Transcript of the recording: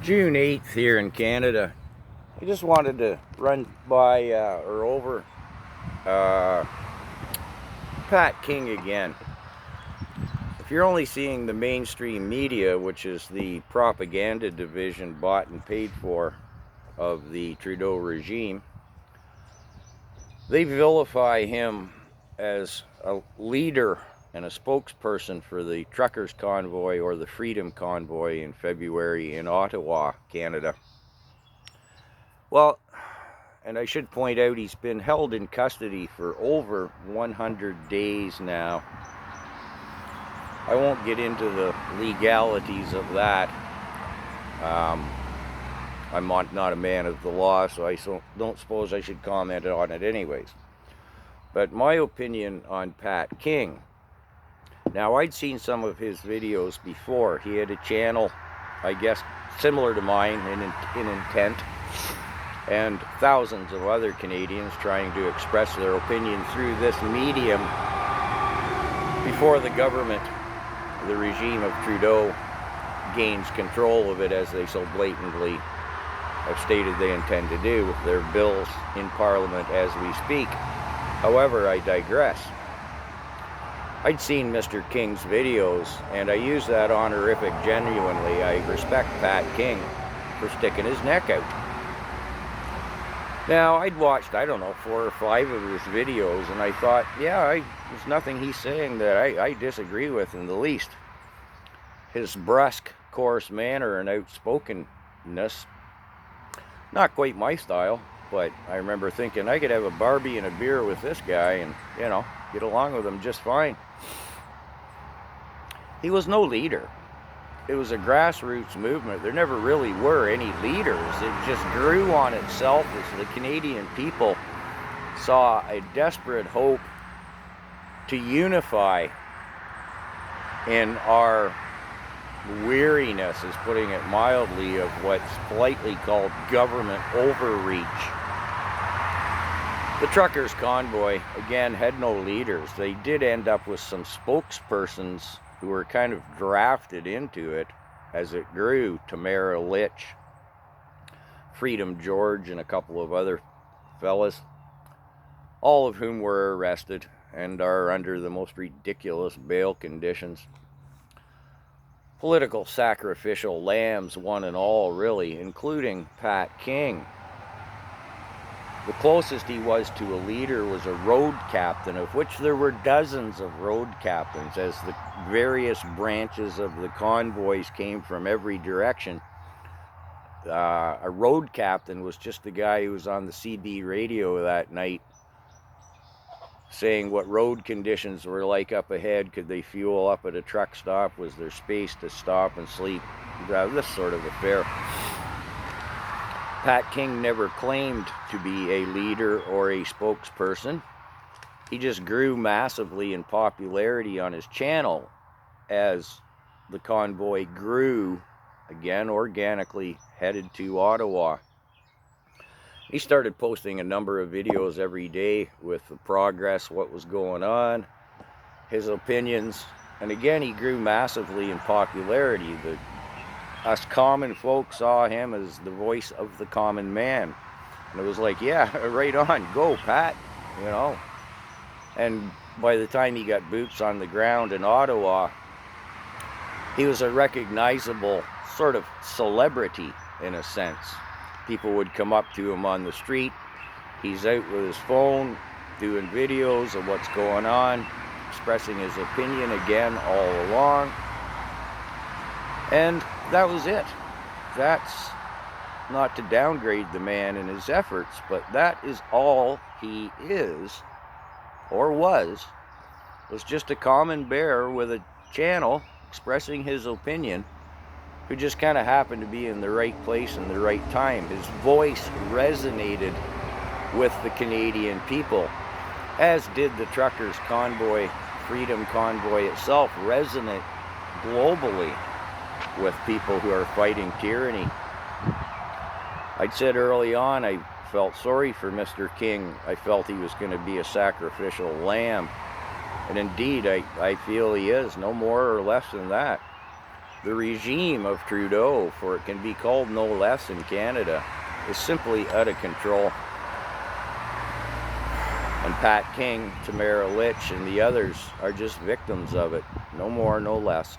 June 8th here in Canada. I just wanted to run by or over uh, Pat King again. If you're only seeing the mainstream media, which is the propaganda division bought and paid for of the Trudeau regime, they vilify him as a leader and a spokesperson for the Truckers' Convoy or the Freedom Convoy in February in Ottawa, Canada. Well, and I should point out he's been held in custody for over 100 days now. I won't get into the legalities of that. I'm not a man of the law, so I don't suppose I should comment on it anyways. But my opinion on Pat King. Now, I'd seen some of his videos before. He had a channel, I guess, similar to mine in intent, and thousands of other Canadians trying to express their opinion through this medium before the government, the regime of Trudeau, gains control of it, as they so blatantly have stated they intend to do with their bills in Parliament as we speak. However, I digress. I'd seen Mr. King's videos, and I use that honorific genuinely. I respect Pat King for sticking his neck out. Now, I'd watched, I don't know, 4 or 5 of his videos, and I thought, yeah, there's nothing he's saying that I disagree with in the least. His brusque, coarse manner and outspokenness, not quite my style, but I remember thinking I could have a Barbie and a beer with this guy and, get along with him just fine. He was no leader. It was a grassroots movement. There never really were any leaders. It just grew on itself as the Canadian people saw a desperate hope to unify in our weariness, is putting it mildly, of what's politely called government overreach. The Truckers' Convoy, again, had no leaders. They did end up with some spokespersons who were kind of drafted into it as it grew. Tamara Litch, Freedom George, and a couple of other fellas, all of whom were arrested and are under the most ridiculous bail conditions. Political sacrificial lambs, one and all, really, including Pat King. The closest he was to a leader was a road captain, of which there were dozens of road captains, as the various branches of the convoys came from every direction. A road captain was just the guy who was on the CB radio that night saying what road conditions were like up ahead. Could they fuel up at a truck stop? Was there space to stop and sleep? This sort of affair. Pat King never claimed to be a leader or a spokesperson. He just grew massively in popularity on his channel as the convoy grew, again organically, headed to Ottawa. He started posting a number of videos every day with the progress, what was going on, his opinions, and again he grew massively in popularity. Us common folk saw him as the voice of the common man. And it was like, yeah, right on, go Pat, And by the time he got boots on the ground in Ottawa, he was a recognizable sort of celebrity in a sense. People would come up to him on the street. He's out with his phone, doing videos of what's going on, expressing his opinion again all along. And that was it. That's not to downgrade the man and his efforts, but that is all he is, or was just a common bear with a channel expressing his opinion, who just kind of happened to be in the right place in the right time. His voice resonated with the Canadian people, as did the Truckers' Convoy, Freedom Convoy itself, resonate globally with people who are fighting tyranny. I'd said early on I felt sorry for Mr. King. I felt he was going to be a sacrificial lamb. And indeed, I feel he is, no more or less than that. The regime of Trudeau, for it can be called no less in Canada, is simply out of control. And Pat King, Tamara Litch, and the others are just victims of it. No more, no less.